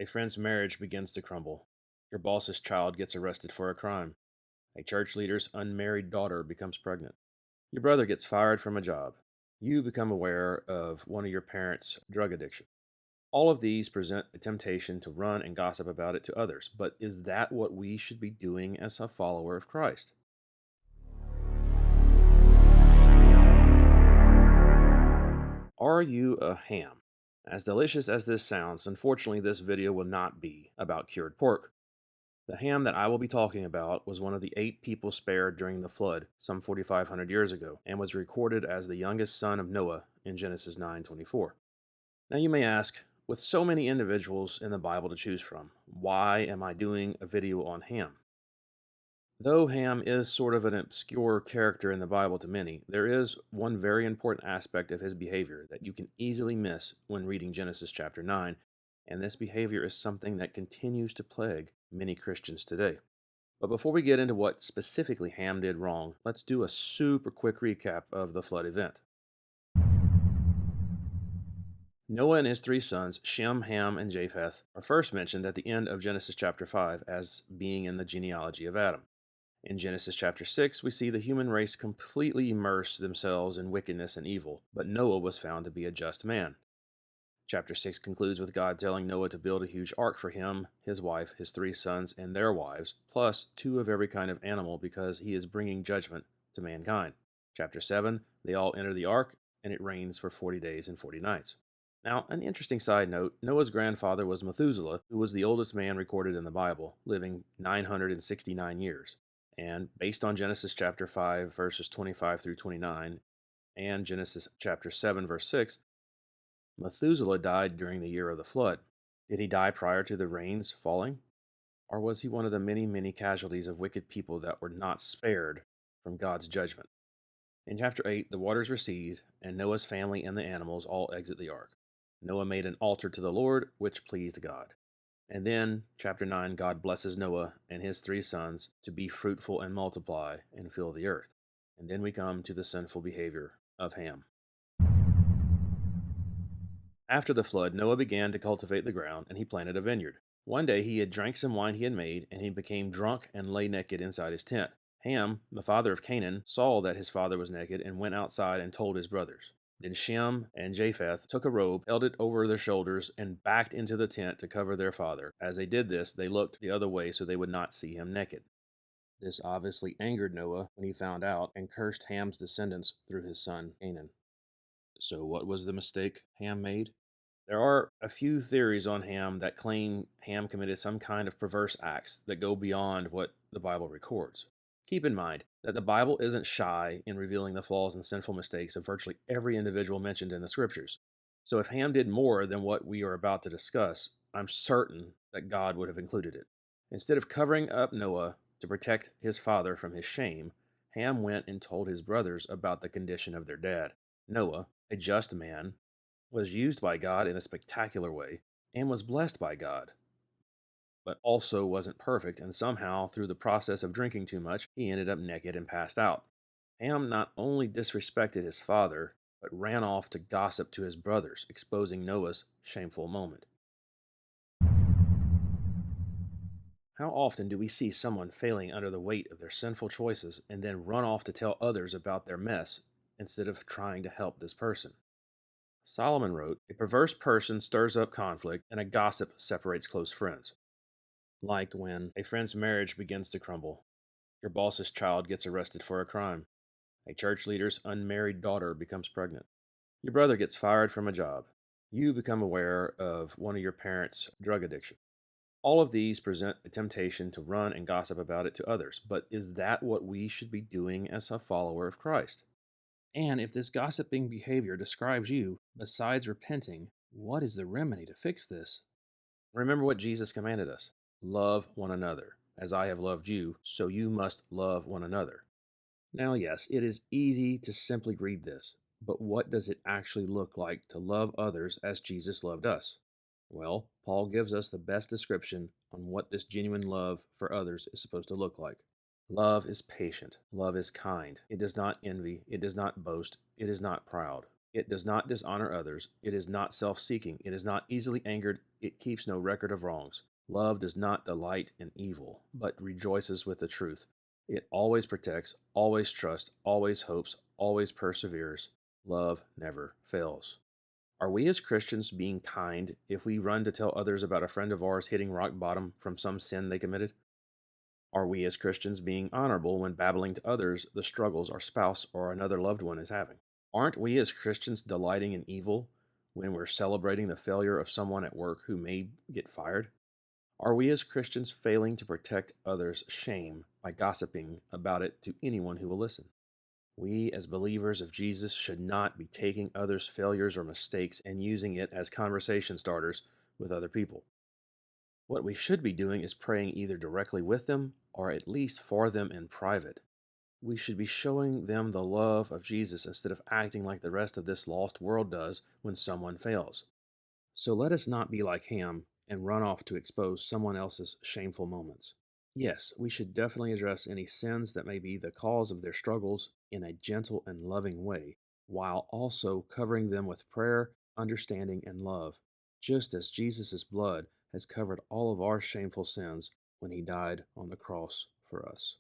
A friend's marriage begins to crumble. Your boss's child gets arrested for a crime. A church leader's unmarried daughter becomes pregnant. Your brother gets fired from a job. You become aware of one of your parents' drug addiction. All of these present a temptation to run and gossip about it to others. But is that what we should be doing as a follower of Christ? Are you a ham? As delicious as this sounds, unfortunately, this video will not be about cured pork. The ham that I will be talking about was one of the 8 people spared during the flood some 4,500 years ago and was recorded as the youngest son of Noah in Genesis 9:24. Now you may ask, with so many individuals in the Bible to choose from, why am I doing a video on Ham? Though Ham is sort of an obscure character in the Bible to many, there is one very important aspect of his behavior that you can easily miss when reading Genesis chapter 9, and this behavior is something that continues to plague many Christians today. But before we get into what specifically Ham did wrong, let's do a super quick recap of the flood event. Noah and his 3 sons, Shem, Ham, and Japheth, are first mentioned at the end of Genesis chapter 5 as being in the genealogy of Adam. In Genesis chapter 6, we see the human race completely immerse themselves in wickedness and evil, but Noah was found to be a just man. Chapter 6 concludes with God telling Noah to build a huge ark for him, his wife, his 3 sons, and their wives, plus 2 of every kind of animal because he is bringing judgment to mankind. Chapter 7, they all enter the ark, and it rains for 40 days and 40 nights. Now, an interesting side note, Noah's grandfather was Methuselah, who was the oldest man recorded in the Bible, living 969 years. And based on Genesis chapter 5, verses 25 through 29, and Genesis chapter 7, verse 6, Methuselah died during the year of the flood. Did he die prior to the rains falling? Or was he one of the many, many casualties of wicked people that were not spared from God's judgment? In chapter 8, the waters recede, and Noah's family and the animals all exit the ark. Noah made an altar to the Lord, which pleased God. And then, chapter 9, God blesses Noah and his 3 sons to be fruitful and multiply and fill the earth. And then we come to the sinful behavior of Ham. After the flood, Noah began to cultivate the ground, and he planted a vineyard. One day he had drank some wine he had made, and he became drunk and lay naked inside his tent. Ham, the father of Canaan, saw that his father was naked and went outside and told his brothers. Then Shem and Japheth took a robe, held it over their shoulders, and backed into the tent to cover their father. As they did this, they looked the other way so they would not see him naked. This obviously angered Noah when he found out and cursed Ham's descendants through his son Canaan. So, what was the mistake Ham made? There are a few theories on Ham that claim Ham committed some kind of perverse acts that go beyond what the Bible records. Keep in mind that the Bible isn't shy in revealing the flaws and sinful mistakes of virtually every individual mentioned in the scriptures. So if Ham did more than what we are about to discuss, I'm certain that God would have included it. Instead of covering up Noah to protect his father from his shame, Ham went and told his brothers about the condition of their dad. Noah, a just man, was used by God in a spectacular way and was blessed by God, but also wasn't perfect, and somehow, through the process of drinking too much, he ended up naked and passed out. Ham not only disrespected his father, but ran off to gossip to his brothers, exposing Noah's shameful moment. How often do we see someone failing under the weight of their sinful choices and then run off to tell others about their mess instead of trying to help this person? Solomon wrote, "A perverse person stirs up conflict, and a gossip separates close friends." Like when a friend's marriage begins to crumble, your boss's child gets arrested for a crime, a church leader's unmarried daughter becomes pregnant, your brother gets fired from a job, you become aware of one of your parents' drug addiction. All of these present a temptation to run and gossip about it to others. But is that what we should be doing as a follower of Christ? And if this gossiping behavior describes you, besides repenting, what is the remedy to fix this? Remember what Jesus commanded us: love one another. As I have loved you, so you must love one another. Now, yes, it is easy to simply read this, but what does it actually look like to love others as Jesus loved us? Well, Paul gives us the best description on what this genuine love for others is supposed to look like. Love is patient. Love is kind. It does not envy. It does not boast. It is not proud. It does not dishonor others. It is not self seeking. It is not easily angered. It keeps no record of wrongs. Love does not delight in evil, but rejoices with the truth. It always protects, always trusts, always hopes, always perseveres. Love never fails. Are we as Christians being kind if we run to tell others about a friend of ours hitting rock bottom from some sin they committed? Are we as Christians being honorable when babbling to others the struggles our spouse or another loved one is having? Aren't we as Christians delighting in evil when we're celebrating the failure of someone at work who may get fired? Are we as Christians failing to protect others' shame by gossiping about it to anyone who will listen? We, as believers of Jesus, should not be taking others' failures or mistakes and using it as conversation starters with other people. What we should be doing is praying either directly with them or at least for them in private. We should be showing them the love of Jesus instead of acting like the rest of this lost world does when someone fails. So let us not be like Ham and run off to expose someone else's shameful moments. Yes, we should definitely address any sins that may be the cause of their struggles in a gentle and loving way, while also covering them with prayer, understanding, and love, just as Jesus' blood has covered all of our shameful sins when he died on the cross for us.